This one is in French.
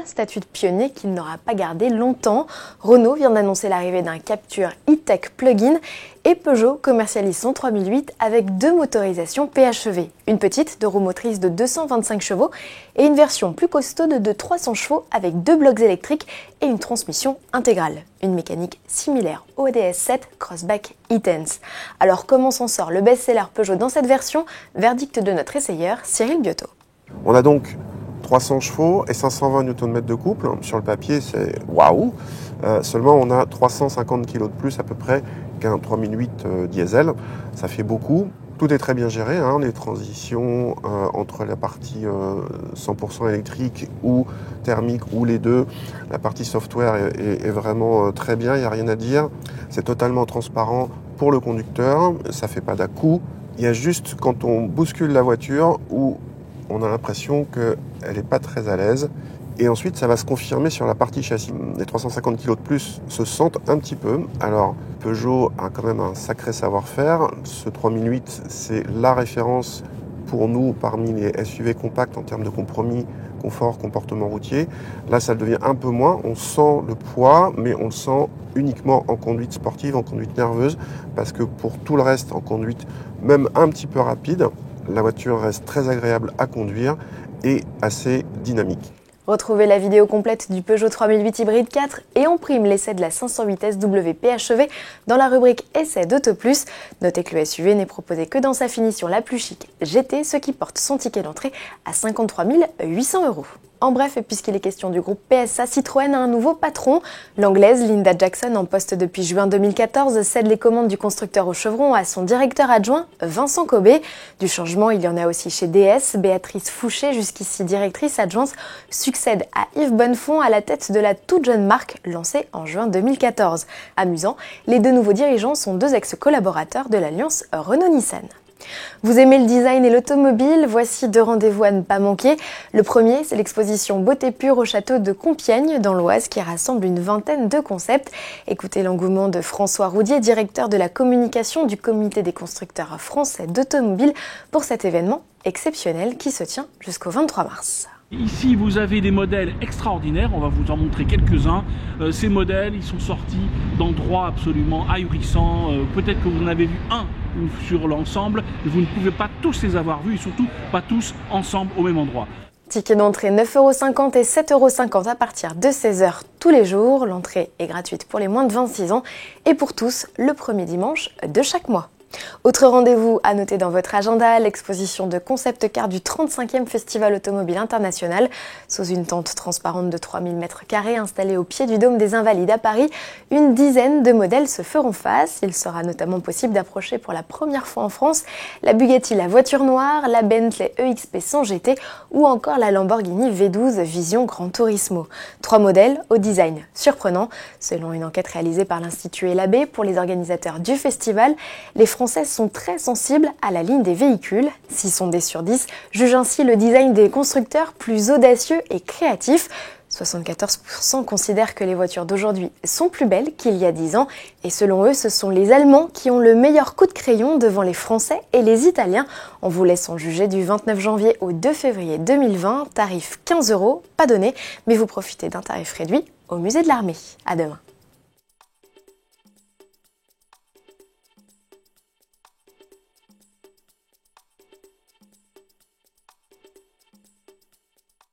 statut de pionnier qu'il n'aura pas gardé longtemps. Renault vient d'annoncer l'arrivée d'un Captur e-Tech plug-in et Peugeot commercialise son 3008 avec 2 motorisations PHEV. Une petite de roue motrice de 225 chevaux et une version plus costaud de 300 chevaux avec 2 blocs électriques et une transmission intégrale. Une mécanique similaire au DS7 Crossback e-Tense. Alors comment s'en sort le best-seller Peugeot dans cette version? Verdict de notre essayeur Cyril Biotto. On a donc 300 chevaux et 520 Nm de couple. Sur le papier, c'est waouh. Seulement, on a 350 kg de plus à peu près qu'un 3008 diesel. Ça fait beaucoup. Tout est très bien géré, hein, les transitions entre la partie 100% électrique ou thermique ou les deux. La partie software est vraiment très bien, il n'y a rien à dire. C'est totalement transparent pour le conducteur, ça ne fait pas d'à-coups. Il y a juste quand on bouscule la voiture où on a l'impression qu'elle n'est pas très à l'aise. Et ensuite, ça va se confirmer sur la partie châssis. Les 350 kg de plus se sentent un petit peu. Alors, Peugeot a quand même un sacré savoir-faire. Ce 3008, c'est la référence pour nous parmi les SUV compacts en termes de compromis, confort, comportement routier. Là, ça le devient un peu moins. On sent le poids, mais on le sent uniquement en conduite sportive, en conduite nerveuse, parce que pour tout le reste, en conduite même un petit peu rapide, la voiture reste très agréable à conduire et assez dynamique. Retrouvez la vidéo complète du Peugeot 3008 Hybride 4 et en prime l'essai de la 508 SW PHEV dans la rubrique Essai d'AutoPlus. Notez que le SUV n'est proposé que dans sa finition la plus chic GT, ce qui porte son ticket d'entrée à 53 800 €. En bref, et puisqu'il est question du groupe PSA, Citroën a un nouveau patron. L'anglaise Linda Jackson, en poste depuis juin 2014, cède les commandes du constructeur au chevron à son directeur adjoint, Vincent Cobé. Du changement, il y en a aussi chez DS. Béatrice Fouché, jusqu'ici directrice adjointe, succède à Yves Bonnefond à la tête de la toute jeune marque lancée en juin 2014. Amusant, les 2 nouveaux dirigeants sont 2 ex-collaborateurs de l'alliance Renault-Nissan. Vous aimez le design et l'automobile? Voici 2 rendez-vous à ne pas manquer. Le premier, c'est l'exposition Beauté Pure au château de Compiègne, dans l'Oise, qui rassemble une vingtaine de concepts. Écoutez l'engouement de François Roudier, directeur de la communication du Comité des constructeurs français d'automobiles, pour cet événement exceptionnel qui se tient jusqu'au 23 mars. Ici, vous avez des modèles extraordinaires, on va vous en montrer quelques-uns. Ces modèles, ils sont sortis d'endroits absolument ahurissants. Peut-être que vous en avez vu un sur l'ensemble, mais vous ne pouvez pas tous les avoir vus, et surtout pas tous ensemble au même endroit. Ticket d'entrée 9,50 € et 7,50 € à partir de 16 h tous les jours. L'entrée est gratuite pour les moins de 26 ans et pour tous le premier dimanche de chaque mois. Autre rendez-vous à noter dans votre agenda, l'exposition de concept car du 35e Festival Automobile International. Sous une tente transparente de 3000 m² installée au pied du Dôme des Invalides à Paris, une dizaine de modèles se feront face. Il sera notamment possible d'approcher pour la première fois en France la Bugatti La Voiture Noire, la Bentley EXP 100 GT ou encore la Lamborghini V12 Vision Gran Turismo. 3 modèles au design surprenant. Selon une enquête réalisée par l'Institut Elabé pour les organisateurs du festival, les Français sont très sensibles à la ligne des véhicules. 6 sondés sur 10 jugent ainsi le design des constructeurs plus audacieux et créatif. 74% considèrent que les voitures d'aujourd'hui sont plus belles qu'il y a 10 ans. Et selon eux, ce sont les Allemands qui ont le meilleur coup de crayon devant les Français et les Italiens. On vous laisse en juger du 29 janvier au 2 février 2020. Tarif 15 €, pas donné, mais vous profitez d'un tarif réduit au musée de l'Armée. À demain.